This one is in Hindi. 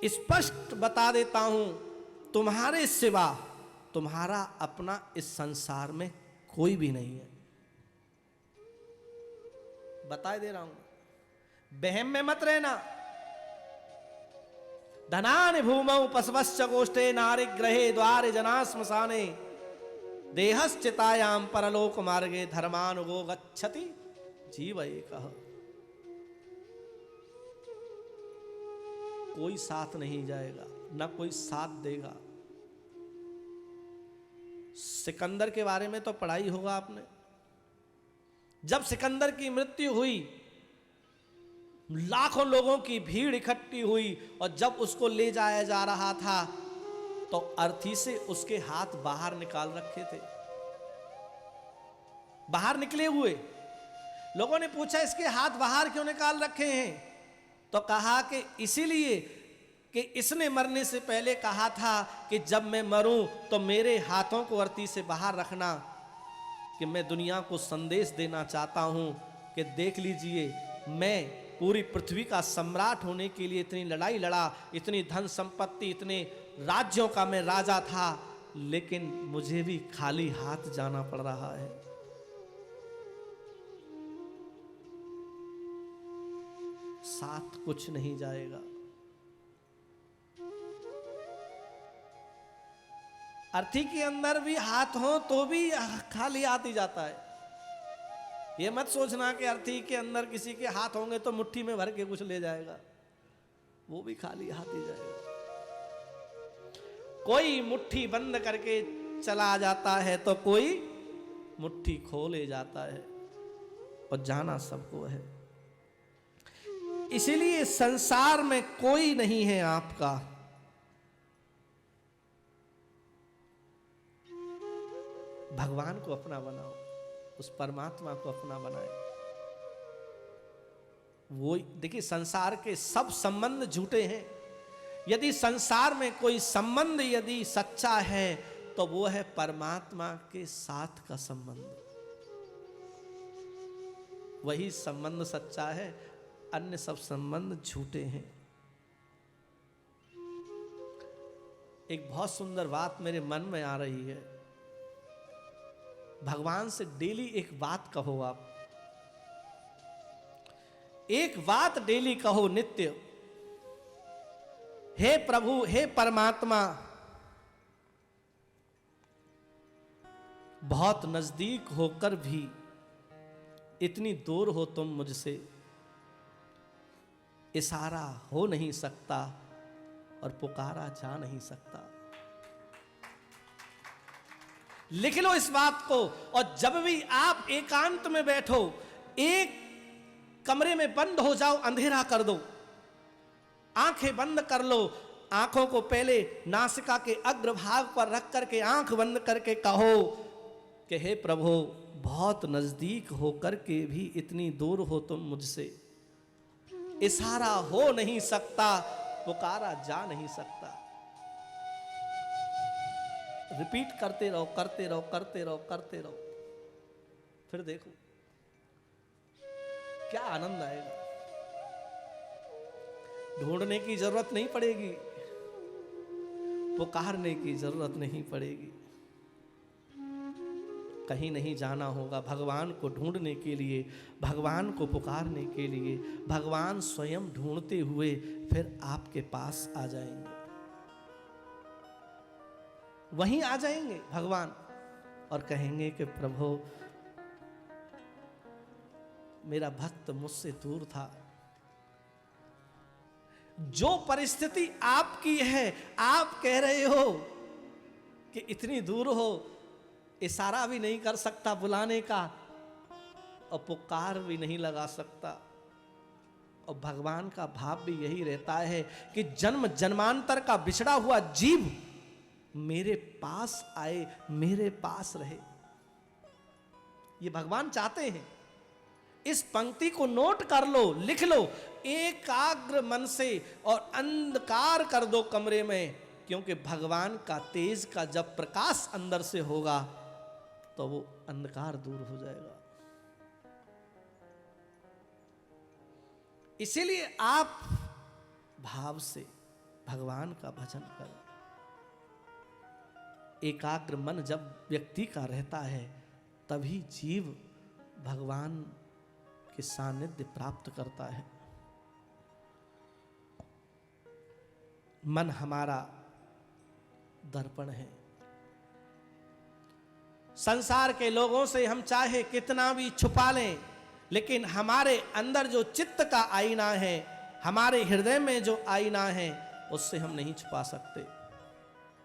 स्पष्ट बता देता हूं, तुम्हारे सिवा तुम्हारा अपना इस संसार में कोई भी नहीं है। बता दे रहा हूं, वहम में मत रहना। धनानि भूमौ पशवश्च गोष्ठे नारिग्रहे द्वारे जना श्मशाने देहश्चितायाम परलोक मार्गे धर्मानुगो गच्छति जीव एकः। कोई साथ नहीं जाएगा, ना कोई साथ देगा। सिकंदर के बारे में तो पढ़ाई होगा आपने। जब सिकंदर की मृत्यु हुई, लाखों लोगों की भीड़ इकट्ठी हुई, और जब उसको ले जाया जा रहा था तो अर्थी से उसके हाथ बाहर निकाल रखे थे, बाहर निकले हुए। लोगों ने पूछा इसके हाथ बाहर क्यों निकाल रखे हैं? तो कहा कि इसीलिए कि इसने मरने से पहले कहा था कि जब मैं मरूं तो मेरे हाथों को अर्थी से बाहर रखना, कि मैं दुनिया को संदेश देना चाहता हूं कि देख लीजिए, मैं पूरी पृथ्वी का सम्राट होने के लिए इतनी लड़ाई लड़ा, इतनी धन संपत्ति, इतने राज्यों का मैं राजा था, लेकिन मुझे भी खाली हाथ जाना पड़ रहा है। साथ कुछ नहीं जाएगा। अर्थी के अंदर भी हाथ हो तो भी खाली हाथ ही जाता है। ये मत सोचना कि अर्थी के अंदर किसी के हाथ होंगे तो मुट्ठी में भर के कुछ ले जाएगा, वो भी खाली हाथ ही जाएगा। कोई मुट्ठी बंद करके चला जाता है तो कोई मुट्ठी खोले जाता है, और जाना सबको है। इसीलिए संसार में कोई नहीं है आपका। भगवान को अपना बनाओ, उस परमात्मा को अपना बनाए। वो देखिए, संसार के सब संबंध झूठे हैं। यदि संसार में कोई संबंध यदि सच्चा है तो वो है परमात्मा के साथ का संबंध। वही संबंध सच्चा है, अन्य सब संबंध झूठे हैं। एक बहुत सुंदर बात मेरे मन में आ रही है। भगवान से डेली एक बात कहो आप, एक बात डेली कहो नित्य। हे प्रभु, हे परमात्मा, बहुत नजदीक होकर भी इतनी दूर हो तुम मुझसे, इशारा हो नहीं सकता और पुकारा जा नहीं सकता। लिख लो इस बात को, और जब भी आप एकांत में बैठो, एक कमरे में बंद हो जाओ, अंधेरा कर दो, आंखें बंद कर लो, आंखों को पहले नासिका के अग्रभाग पर रख करके आंख बंद करके कहो कि हे प्रभु, बहुत नजदीक होकर के भी इतनी दूर हो तुम मुझसे, इशारा हो नहीं सकता, पुकारा जा नहीं सकता। रिपीट करते रहो, करते रहो, करते रहो, करते रहो, फिर देखो क्या आनंद आएगा। ढूंढने की जरूरत नहीं पड़ेगी, पुकारने की जरूरत नहीं पड़ेगी। कहीं नहीं जाना होगा भगवान को ढूंढने के लिए, भगवान को पुकारने के लिए। भगवान स्वयं ढूंढते हुए फिर आपके पास आ जाएंगे, वहीं आ जाएंगे भगवान, और कहेंगे कि प्रभु, मेरा भक्त मुझसे दूर था। जो परिस्थिति आपकी है, आप कह रहे हो कि इतनी दूर हो, इशारा भी नहीं कर सकता बुलाने का, और पुकार भी नहीं लगा सकता। और भगवान का भाव भी यही रहता है कि जन्म जन्मांतर का बिछड़ा हुआ जीव मेरे पास आए, मेरे पास रहे। ये भगवान चाहते हैं। इस पंक्ति को नोट कर लो, लिख लो एकाग्र मन से, और अंधकार कर दो कमरे में, क्योंकि भगवान का तेज का जब प्रकाश अंदर से होगा तो वो अंधकार दूर हो जाएगा। इसीलिए आप भाव से भगवान का भजन कर। एकाग्र मन जब व्यक्ति का रहता है तभी जीव भगवान के सानिध्य प्राप्त करता है। मन हमारा दर्पण है। संसार के लोगों से हम चाहे कितना भी छुपा लें, लेकिन हमारे अंदर जो चित्त का आईना है, हमारे हृदय में जो आईना है, उससे हम नहीं छुपा सकते।